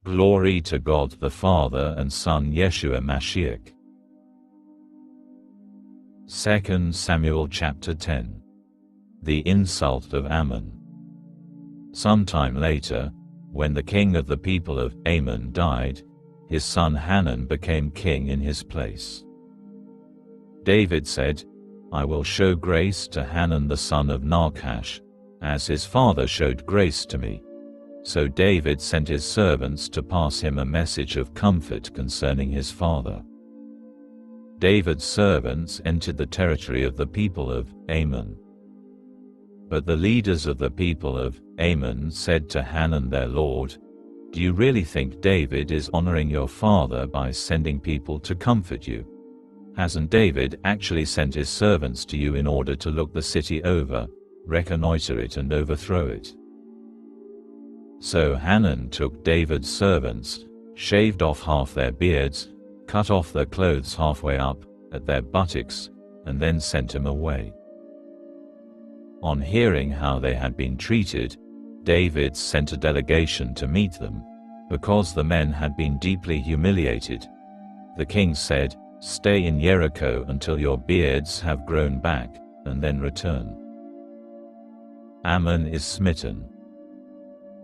Glory to God the Father and Son Yeshua Mashiach. 2 Samuel chapter 10. The Insult of Ammon. Sometime later, when the king of the people of Ammon died, his son Hanun became king in his place. David said, I will show grace to Hanun the son of Nachash, as his father showed grace to me. So David sent his servants to pass him a message of comfort concerning his father. David's servants entered the territory of the people of Ammon. But the leaders of the people of Ammon said to Hanun their lord, Do you really think David is honoring your father by sending people to comfort you? Hasn't David actually sent his servants to you in order to look the city over, reconnoiter it and overthrow it? So Hanun took David's servants, shaved off half their beards, cut off their clothes halfway up, at their buttocks, and then sent them away. On hearing how they had been treated, David sent a delegation to meet them, because the men had been deeply humiliated. The king said, Stay in Jericho until your beards have grown back, and then return. Ammon is smitten.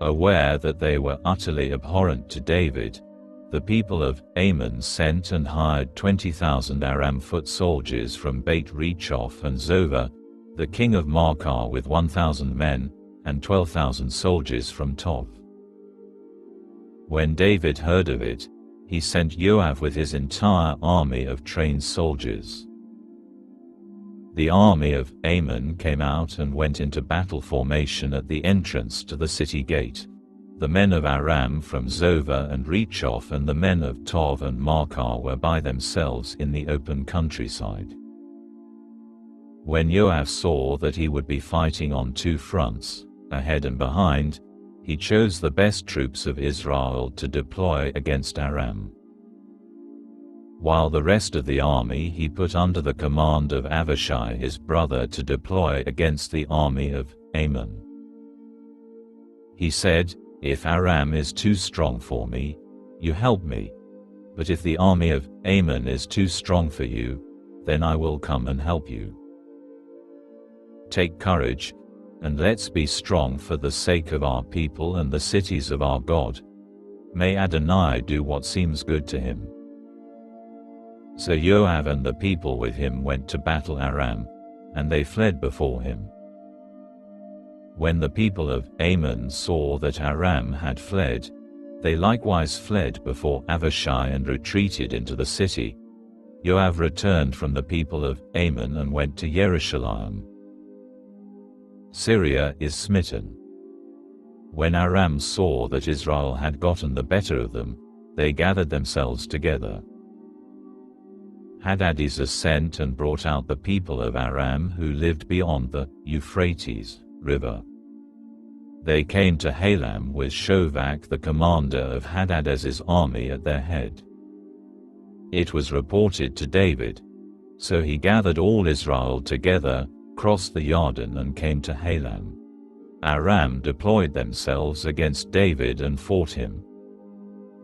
Aware that they were utterly abhorrent to David, the people of Ammon sent and hired 20,000 Aram foot soldiers from Beit Rechoth and Zovah, the king of Maachah with 1,000 men, and 12,000 soldiers from Tob. When David heard of it, he sent Joab with his entire army of trained soldiers. The army of Ammon came out and went into battle formation at the entrance to the city gate. The men of Aram from Zovah and Rechoth and the men of Tob and Maachah were by themselves in the open countryside. When Joab saw that he would be fighting on two fronts, ahead and behind, he chose the best troops of Israel to deploy against Aram. While the rest of the army he put under the command of Avishai his brother to deploy against the army of Ammon. He said, If Aram is too strong for me, you help me. But if the army of Ammon is too strong for you, then I will come and help you. Take courage, and let's be strong for the sake of our people and the cities of our God. May Adonai do what seems good to him. So Joab and the people with him went to battle Aram, and they fled before him. When the people of Ammon saw that Aram had fled, they likewise fled before Avishai and retreated into the city. Joab returned from the people of Ammon and went to Jerusalem. Syria is smitten. When Aram saw that Israel had gotten the better of them, they gathered themselves together. Hadadezer sent and brought out the people of Aram who lived beyond the Euphrates River. They came to Halam with Shobach the commander of Hadadezer's army at their head. It was reported to David. So he gathered all Israel together, crossed the Jordan and came to Halam. Aram deployed themselves against David and fought him.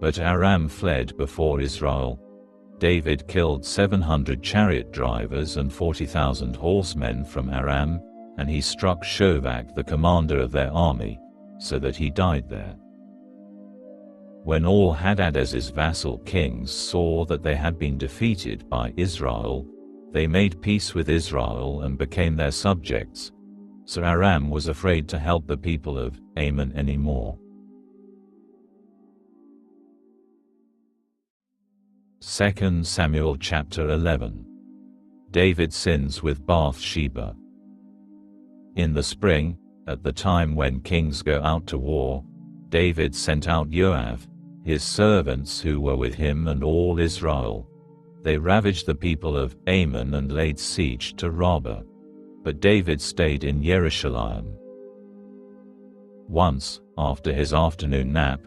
But Aram fled before Israel. David killed 700 chariot drivers and 40,000 horsemen from Aram, and he struck Shobach the commander of their army, so that he died there. When all Hadadezer's vassal kings saw that they had been defeated by Israel, they made peace with Israel and became their subjects, so Aram was afraid to help the people of Ammon anymore. 2 Samuel chapter 11. David sins with Bathsheba. In the spring, at the time when kings go out to war, David sent out Joab, his servants who were with him and all Israel. They ravaged the people of Ammon and laid siege to Rabbah. But David stayed in Jerusalem. Once, after his afternoon nap,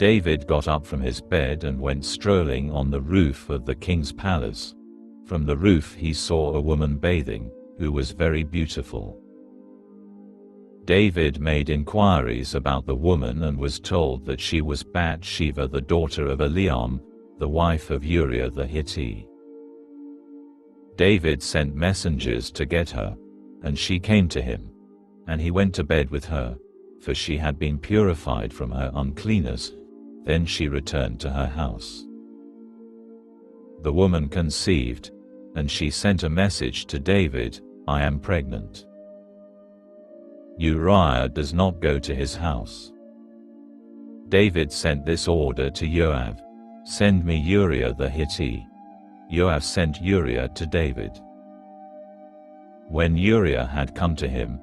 David got up from his bed and went strolling on the roof of the king's palace. From the roof he saw a woman bathing, who was very beautiful. David made inquiries about the woman and was told that she was Bathsheba, the daughter of Eliam, the wife of Uriah the Hittite. David sent messengers to get her, and she came to him, and he went to bed with her, for she had been purified from her uncleanness. Then she returned to her house. The woman conceived, and she sent a message to David, "I am pregnant." Uriah does not go to his house. David sent this order to Joab, "Send me Uriah the Hittite." Joab sent Uriah to David. When Uriah had come to him,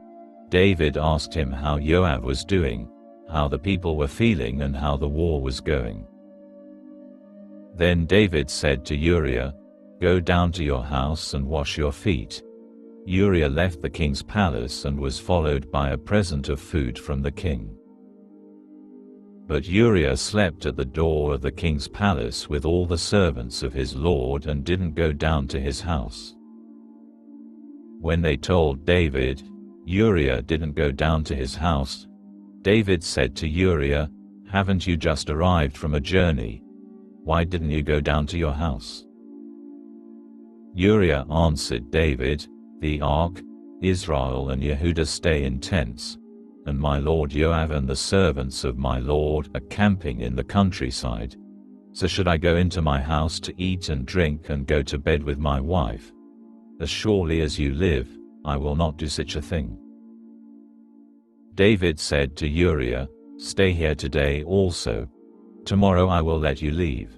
David asked him how Joab was doing, how the people were feeling, and how the war was going. Then David said to Uriah, "Go down to your house and wash your feet." Uriah left the king's palace and was followed by a present of food from the king. But Uriah slept at the door of the king's palace with all the servants of his lord and didn't go down to his house. When they told David, Uriah didn't go down to his house, David said to Uriah, "Haven't you just arrived from a journey? Why didn't you go down to your house?" Uriah answered David, "The ark, Israel and Yehudah stay in tents, and my lord Joab and the servants of my lord are camping in the countryside. So should I go into my house to eat and drink and go to bed with my wife? As surely as you live, I will not do such a thing." David said to Uriah, "Stay here today also. Tomorrow I will let you leave."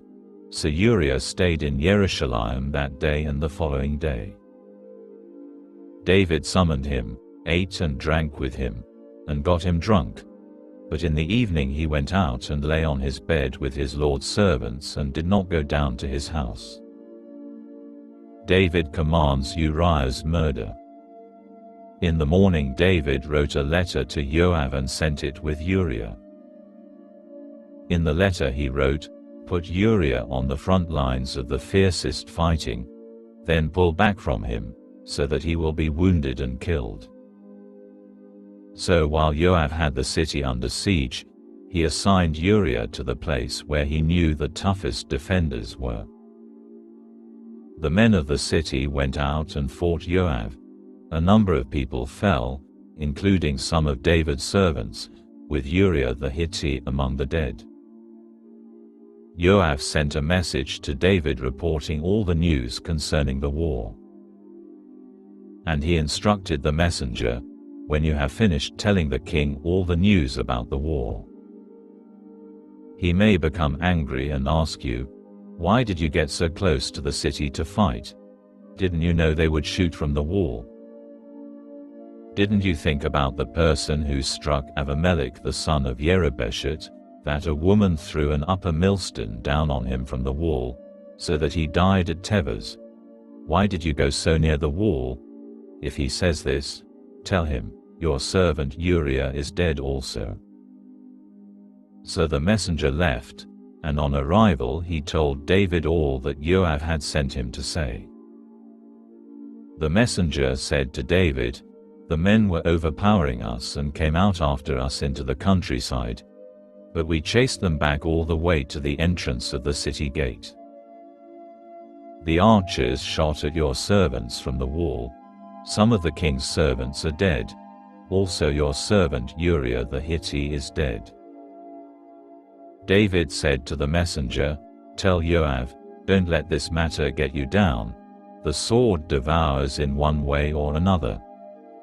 So Uriah stayed in Jerusalem that day and the following day. David summoned him, ate and drank with him, and got him drunk. But in the evening he went out and lay on his bed with his lord's servants and did not go down to his house. David commands Uriah's murder. In the morning David wrote a letter to Joab and sent it with Uriah. In the letter he wrote, "Put Uriah on the front lines of the fiercest fighting, then pull back from him, so that he will be wounded and killed." So while Joab had the city under siege, he assigned Uriah to the place where he knew the toughest defenders were. The men of the city went out and fought Joab. A number of people fell, including some of David's servants, with Uriah the Hittite among the dead. Joab sent a message to David reporting all the news concerning the war. And he instructed the messenger, "When you have finished telling the king all the news about the war, he may become angry and ask you, 'Why did you get so close to the city to fight? Didn't you know they would shoot from the wall? Didn't you think about the person who struck Abimelech the son of Yerubbesheth, that a woman threw an upper millstone down on him from the wall, so that he died at Tevez? Why did you go so near the wall?' If he says this, tell him, 'Your servant Uriah is dead also.'" So the messenger left, and on arrival he told David all that Joab had sent him to say. The messenger said to David, "The men were overpowering us and came out after us into the countryside, but we chased them back all the way to the entrance of the city gate. The archers shot at your servants from the wall. Some of the king's servants are dead. Also your servant Uriah the Hittite is dead." David said to the messenger, "Tell Joab, don't let this matter get you down. The sword devours in one way or another.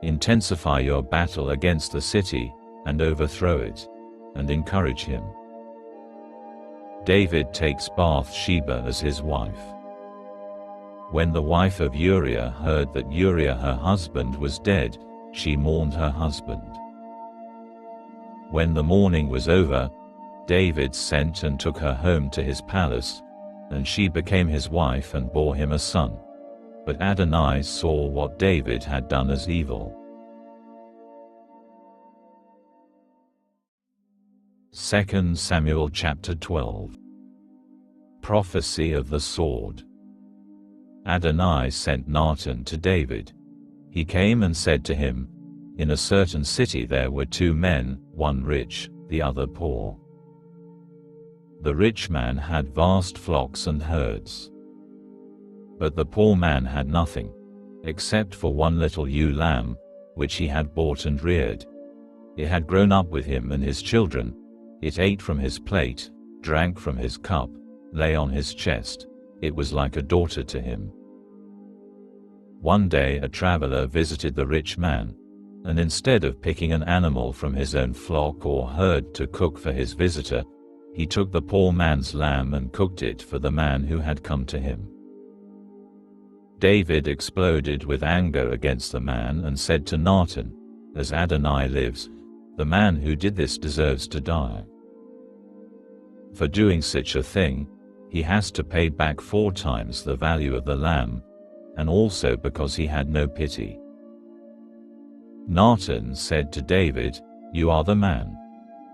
Intensify your battle against the city, and overthrow it, and encourage him." David takes Bathsheba as his wife. When the wife of Uriah heard that Uriah her husband was dead, she mourned her husband. When the mourning was over, David sent and took her home to his palace, and she became his wife and bore him a son. But Adonai saw what David had done as evil. 2 Samuel chapter 12. Prophecy of the sword. Adonai sent Nathan to David. He came and said to him, In a certain city there were two men, one rich, the other poor. The rich man had vast flocks and herds. But the poor man had nothing, except for one little ewe lamb, which he had bought and reared. It had grown up with him and his children. It ate from his plate, drank from his cup, lay on his chest. It was like a daughter to him. One day a traveler visited the rich man, and instead of picking an animal from his own flock or herd to cook for his visitor, he took the poor man's lamb and cooked it for the man who had come to him. David exploded with anger against the man and said to Nathan, "As Adonai lives, the man who did this deserves to die. For doing such a thing, he has to pay back 4 times the value of the lamb, and also because he had no pity." Nathan said to David, "You are the man.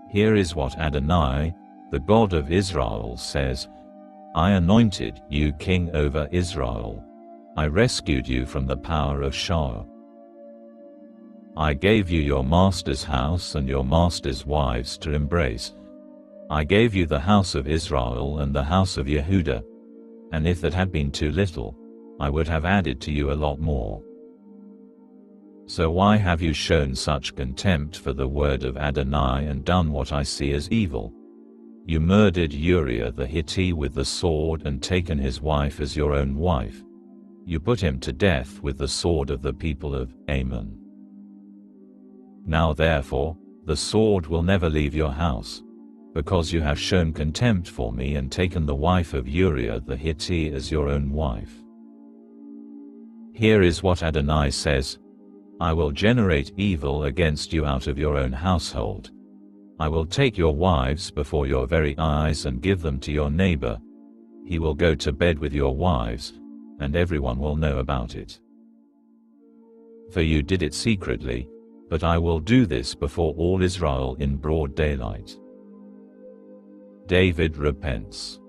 Here is what Adonai, the God of Israel, says, I anointed you king over Israel. I rescued you from the power of Shaul. I gave you your master's house and your master's wives to embrace. I gave you the house of Israel and the house of Yehudah, and if that had been too little, I would have added to you a lot more. So why have you shown such contempt for the word of Adonai and done what I see as evil? You murdered Uriah the Hittite with the sword and taken his wife as your own wife. You put him to death with the sword of the people of Ammon. Now therefore, the sword will never leave your house, because you have shown contempt for me and taken the wife of Uriah the Hittite as your own wife. Here is what Adonai says, I will generate evil against you out of your own household. I will take your wives before your very eyes and give them to your neighbor. He will go to bed with your wives, and everyone will know about it. For you did it secretly, but I will do this before all Israel in broad daylight. David repents.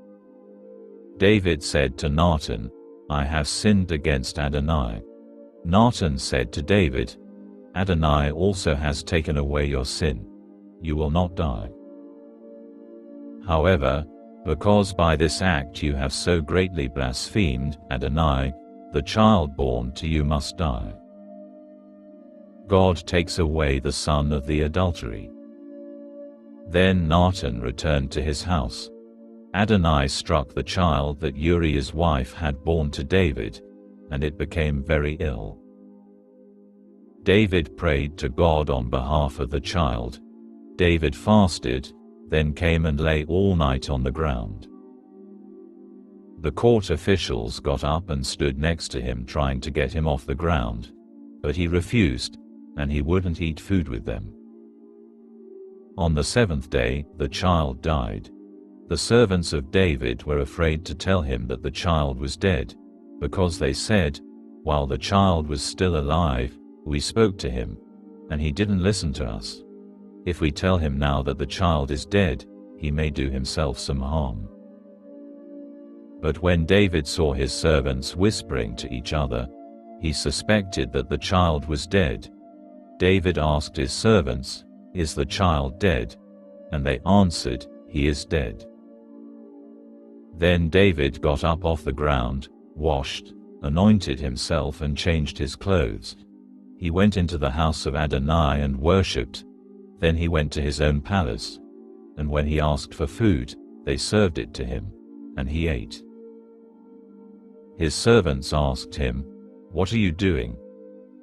David said to Nathan, I have sinned against Adonai. Nathan said to David, Adonai also has taken away your sin. You will not die. However, because by this act you have so greatly blasphemed Adonai, the child born to you must die. God takes away the son of the adultery. Then Nathan returned to his house. Adonai struck the child that Uriah's wife had borne to David, and it became very ill. David prayed to God on behalf of the child. David fasted, then came and lay all night on the ground. The court officials got up and stood next to him trying to get him off the ground, but he refused, and he wouldn't eat food with them. On the 7th day, the child died. The servants of David were afraid to tell him that the child was dead, because they said, while the child was still alive, we spoke to him, and he didn't listen to us. If we tell him now that the child is dead, he may do himself some harm. But when David saw his servants whispering to each other, he suspected that the child was dead. David asked his servants, Is the child dead? And they answered, He is dead. Then David got up off the ground, washed, anointed himself and changed his clothes. He went into the house of Adonai and worshipped. Then he went to his own palace, and when he asked for food, they served it to him, and he ate. His servants asked him, What are you doing?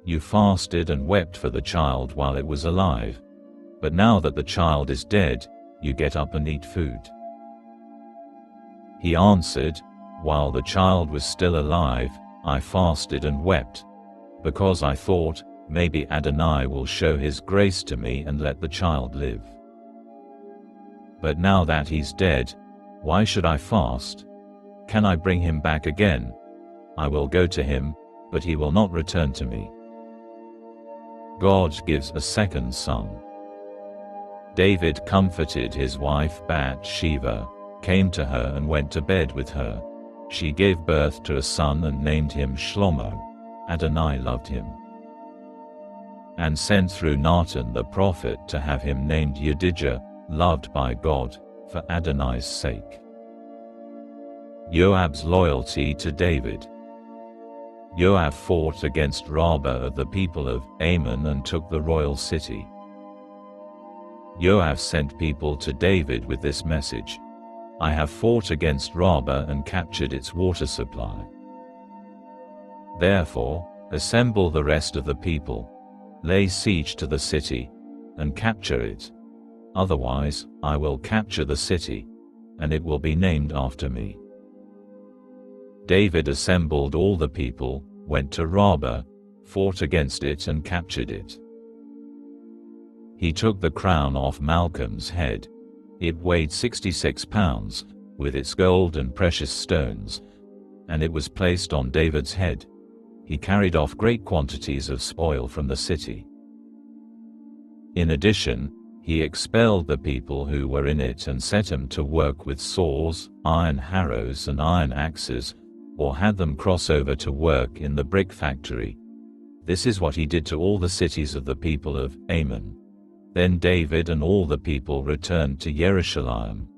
You fasted and wept for the child while it was alive, but now that the child is dead, you get up and eat food. He answered, While the child was still alive, I fasted and wept, because I thought, maybe Adonai will show his grace to me and let the child live. But now that he's dead, why should I fast? Can I bring him back again? I will go to him, but he will not return to me. God gives a second son. David comforted his wife Bathsheba, came to her and went to bed with her. She gave birth to a son and named him Shlomo. Adonai loved him. and sent through Nathan the prophet to have him named Yedidjah, loved by God, for Adonai's sake. Joab's loyalty to David. Joab fought against Rabbah of the people of Ammon and took the royal city. Joab sent people to David with this message: I have fought against Rabbah and captured its water supply. Therefore, assemble the rest of the people, lay siege to the city, and capture it. Otherwise, I will capture the city, and it will be named after me. David assembled all the people, went to Rabbah, fought against it and captured it. He took the crown off Malcolm's head. It weighed 66 pounds, with its gold and precious stones, and it was placed on David's head. He carried off great quantities of spoil from the city. In addition, he expelled the people who were in it and set them to work with saws, iron harrows and iron axes, or had them cross over to work in the brick factory. This is what he did to all the cities of the people of Ammon. Then David and all the people returned to Jerusalem,